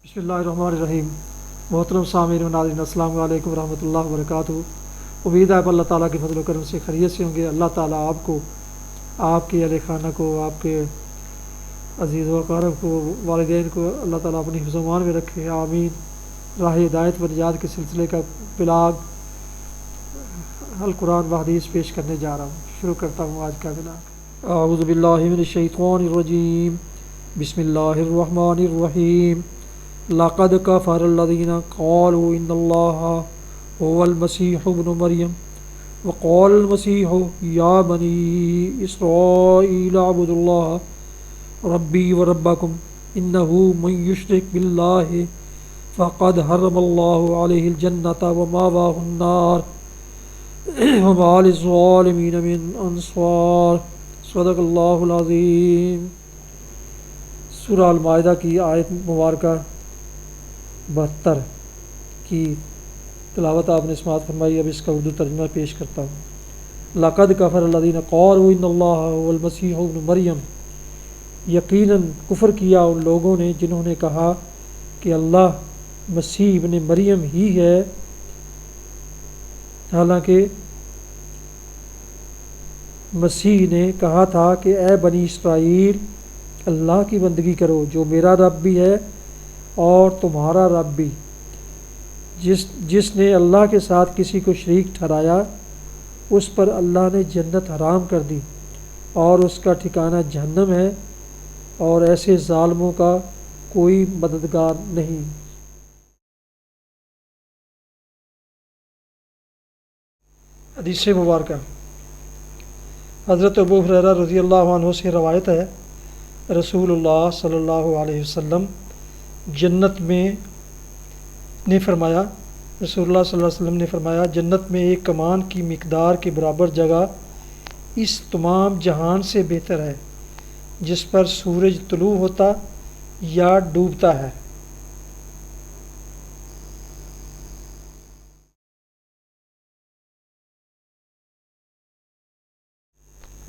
بسم اللہ الرحمن الرحیم۔ محترم سامعین و ناظرین، السلام علیکم ورحمۃ اللہ وبرکاتہ۔ امید ہے آپ اللہ تعالیٰ کے فضل و کرم سے خیریت سے ہوں گے۔ اللہ تعالیٰ آپ کو، آپ کے اہل خانہ کو، آپ کے عزیز و اقارب کو، والدین کو اللہ تعالیٰ اپنی حفظ و امان میں رکھے، آمین۔ راہ ہدایت و نجات کے سلسلے کا بلاگ القرآن و حدیث پیش کرنے جا رہا ہوں۔ شروع کرتا ہوں آج کا بلاگ۔ اعوذ باللہ من الشیطان الرجیم، بسم اللہ الرحمن الرحیم۔ لقد کفر الذین قالوا ان اللہ هو المسیح ابن مریم وقال المسیح یا بنی اسرائیل اعبدوا اللہ ربی وربکم انہ من یشرک باللہ فقد حرم اللہ علیہ الجنۃ ومأواہ النار وما للظالمین من انصار۔ صدق اللہ العظیم۔ سورہ المائدہ کی آیت مبارکہ 72 کی تلاوت آپ نے سماعت فرمائی۔ اب اس کا اردو ترجمہ پیش کرتا ہوں۔ لقد کفر الذین قالوا ان اللہ هو المسیح ابن مریم، یقیناً کفر کیا ان لوگوں نے جنہوں نے کہا کہ اللہ مسیح ابن مریم ہی ہے، حالانکہ مسیح نے کہا تھا کہ اے بنی اسرائیل، اللہ کی بندگی کرو جو میرا رب بھی ہے اور تمہارا رب بھی۔ جس نے اللہ کے ساتھ کسی کو شریک ٹھہرایا اس پر اللہ نے جنت حرام کر دی اور اس کا ٹھکانہ جہنم ہے، اور ایسے ظالموں کا کوئی مددگار نہیں۔ حدیث مبارکہ۔ حضرت ابو ہریرہ رضی اللہ عنہ سے روایت ہے، رسول اللہ صلی اللہ علیہ وسلم جنت میں نے فرمایا، رسول اللہ صلی اللہ علیہ وسلم نے فرمایا، جنت میں ایک کمان کی مقدار کے برابر جگہ اس تمام جہان سے بہتر ہے جس پر سورج طلوع ہوتا یا ڈوبتا ہے۔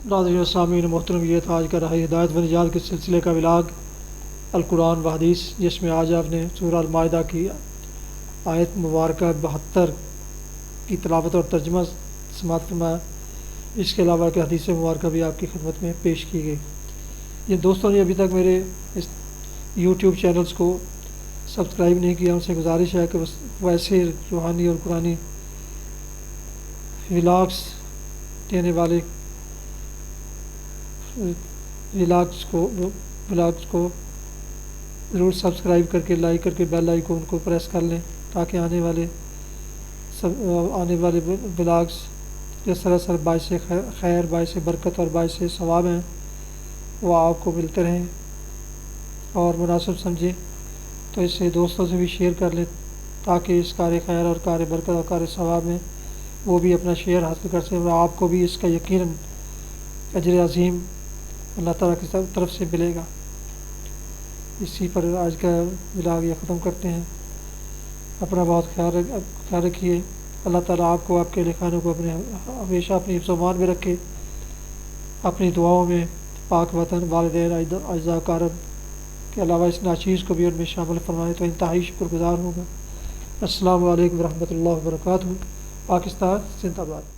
ناظرین و سامعین محترم، یہ تھا آج کا راہ ہدایت و نجات کے سلسلے کا بلاگ القرآن و حدیث، جس میں آج آپ نے سورہ المائدہ کی آیت مبارکہ 72 کی تلاوت اور ترجمہ سماعت فرمایا۔ اس کے علاوہ کہ حدیث مبارکہ بھی آپ کی خدمت میں پیش کی گئی۔ جن دوستوں نے ابھی تک میرے اس یوٹیوب چینلز کو سبسکرائب نہیں کیا، ان سے گزارش ہے کہ ویسے روحانی اور قرآنی ولاگس دینے والے ولاگس کو ضرور سبسکرائب کر کے لائک کر کے بیل آئیکن کو پریس کر لیں، تاکہ آنے والے بلاگس جس طرح سے باعث خیر، باعث برکت اور باعث ثواب ہیں وہ آپ کو ملتے رہیں، اور مناسب سمجھیں تو اسے دوستوں سے بھی شیئر کر لیں، تاکہ اس کار خیر اور کار برکت اور کار ثواب میں وہ بھی اپنا شیئر حاصل کر سکیں، اور آپ کو بھی اس کا یقیناً اجر عظیم اللہ تعالیٰ کی طرف سے ملے گا۔ اسی پر آج کا بلاگ یہ ختم کرتے ہیں۔ اپنا بہت خیال رکھیے۔ اللہ تعالیٰ آپ کو، آپ کے لکھانوں کو ہمیشہ اپنی حفظ و امان میں رکھے، اپنی دعاؤں میں پاک وطن، والدین، اعزاء اقارب کے علاوہ اس ناچیز کو بھی ان میں شامل فرمائے تو انتہائی شکر گزار ہوگا۔ السلام علیکم ورحمۃ اللہ وبرکاتہ۔ پاکستان زندہ باد۔